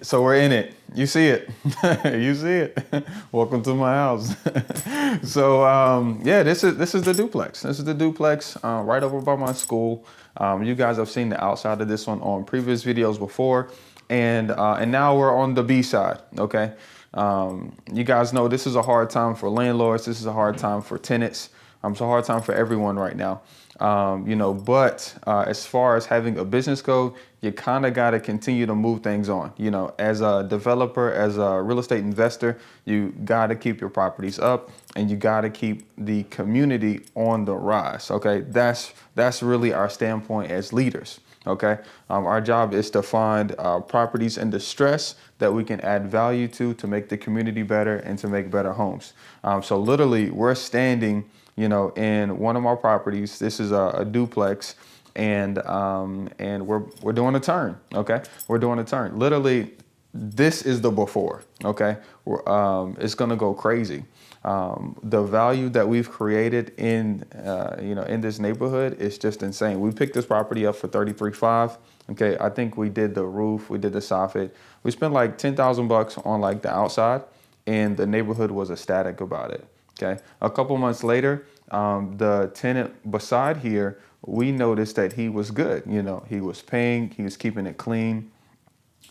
So we're in it. You see it. You see it. Welcome to my house. So yeah, this is the duplex. This is the duplex right over by my school. You guys have seen the outside of this one on previous videos before, and now we're on the B side. Okay. You guys know this is a hard time for landlords. This is a hard time for tenants. It's a hard time for everyone right now. But as far as having a business code, you kind of got to continue to move things on. As a developer, as a real estate investor, you got to keep your properties up and you got to keep the community on the rise. Okay, that's really our standpoint as leaders. Okay, our job is to find properties in distress that we can add value to make the community better and to make better homes. So literally, we're standing in one of our properties. This is a duplex, and we're doing a turn. Okay, we're doing a turn. Literally, this is the before. Okay, it's gonna go crazy. The value that we've created in this neighborhood is just insane. We picked this property up for $33,500. Okay, I think we did the roof, we did the soffit. We spent like $10,000 on like the outside, and the neighborhood was ecstatic about it. Okay, a couple months later, the tenant beside here, we noticed that he was good. He was paying, he was keeping it clean,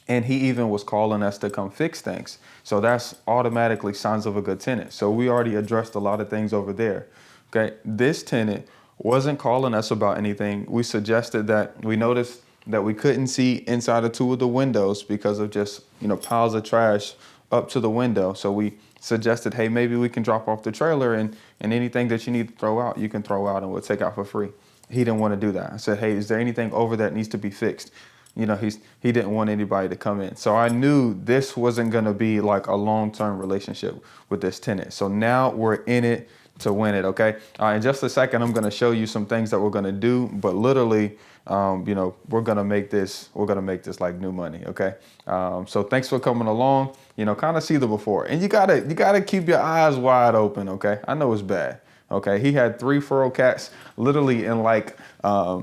and he even was calling us to come fix things. So that's automatically signs of a good tenant. So we already addressed a lot of things over there. Okay, this tenant wasn't calling us about anything. We suggested that we noticed that we couldn't see inside of two of the windows because of just piles of trash up to the window. So we suggested, hey, maybe we can drop off the trailer and anything that you need to throw out, you can throw out and we'll take out for free. He didn't want to do that. I said, hey, is there anything over that needs to be fixed? He didn't want anybody to come in. So I knew this wasn't going to be like a long-term relationship with this tenant. So now we're in it to win it. Okay. In just a second, I'm going to show you some things that we're going to do, but literally, we're going to make this like new money. Okay. So thanks for coming along, kind of see the before, and you gotta keep your eyes wide open. Okay. I know it's bad. Okay. He had 3 feral cats literally in like I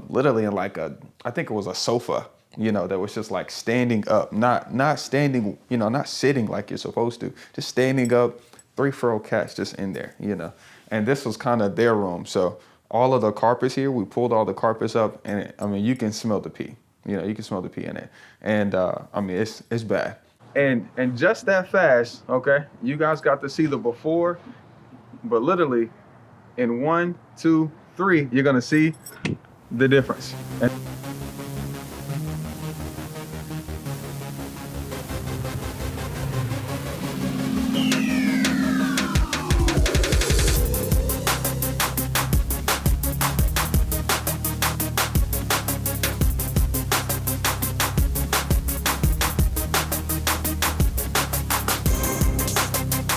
think it was a sofa, that was just like standing up, not standing, not sitting like you're supposed to, just standing up, 3 feral cats just in there, and this was kind of their room. So all of the carpets here, we pulled all the carpets up, and you can smell the pee. You can smell the pee in it, and it's bad. And just that fast, okay. You guys got to see the before, but literally, in 1, 2, 3, you're gonna see the difference.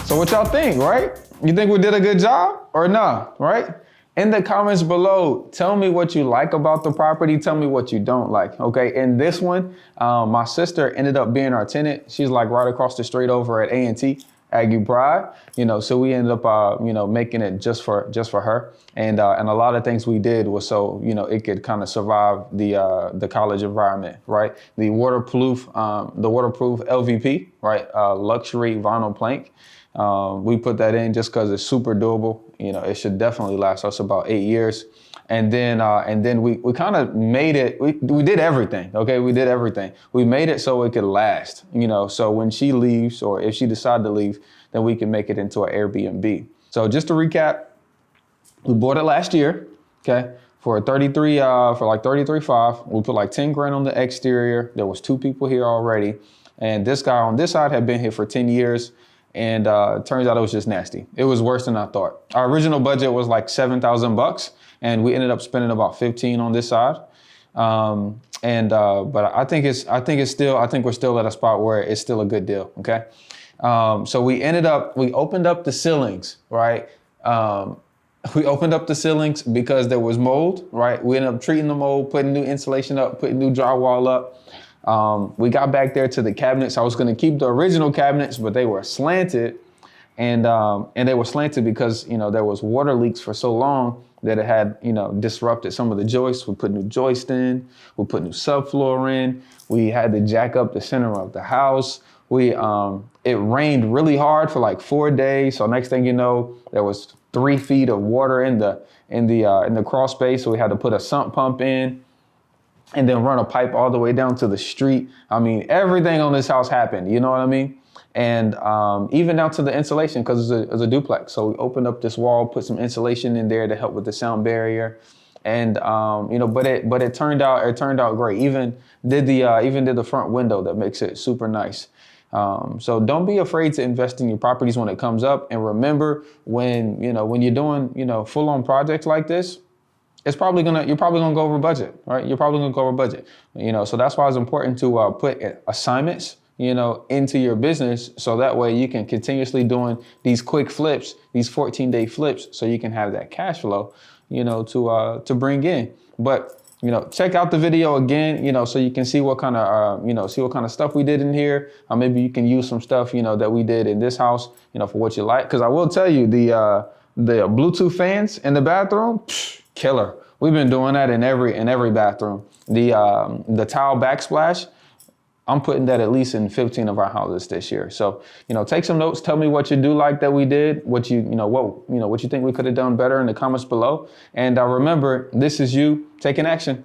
So what y'all think, right? You think we did a good job or not, right? In the comments below, tell me what you like about the property. Tell me what you don't like, okay? In this one, my sister ended up being our tenant. She's like right across the street over at A&T, Aggie Pride, so we ended up, making it just for her. And a lot of things we did was so, it could kind of survive the college environment, right? The waterproof LVP, right? Luxury vinyl plank. We put that in just because it's super durable. It should definitely last us about 8 years. And then we kind of made it, we did everything, okay? We did everything. We made it so it could last, so when she leaves or if she decided to leave, then we can make it into an Airbnb. So just to recap, we bought it last year, okay? For like $33,500. We put like 10 grand on the exterior. There was 2 people here already. And this guy on this side had been here for 10 years. And it turns out it was just nasty. It was worse than I thought. Our original budget was like $7,000, and we ended up spending about 15 on this side. But I think we're still at a spot where it's still a good deal. Okay. So we opened up the ceilings, right? We opened up the ceilings because there was mold, right? We ended up treating the mold, putting new insulation up, putting new drywall up. We got back there to the cabinets. I was going to keep the original cabinets, but they were slanted, and they were slanted because there was water leaks for so long that it had, disrupted some of the joists. We put new joists in, we put new subfloor in. We had to jack up the center of the house. It rained really hard for like 4 days. So next thing you know, there was 3 feet of water in the crawl space. So we had to put a sump pump in and then run a pipe all the way down to the street. I mean, everything on this house happened, you know what I mean? And even down to the insulation, because it's a duplex. So we opened up this wall, put some insulation in there to help with the sound barrier. And but it turned out great. Even did the front window that makes it super nice. So don't be afraid to invest in your properties when it comes up. And remember, when you're doing full-on projects like this, you're probably gonna go over budget, right? You're probably gonna go over budget. So that's why it's important to put assignments into your business, so that way you can continuously doing these quick flips, these 14-day flips, so you can have that cash flow, to bring in. But check out the video again, so you can see what kind of stuff we did in here. Maybe you can use some stuff that we did in this house, for what you like. Because I will tell you, the Bluetooth fans in the bathroom, killer. We've been doing that in every bathroom. The tile backsplash, I'm putting that at least in 15 of our houses this year. So, take some notes. Tell me what you do like that we did, what you think we could have done better in the comments below. And remember, this is you taking action.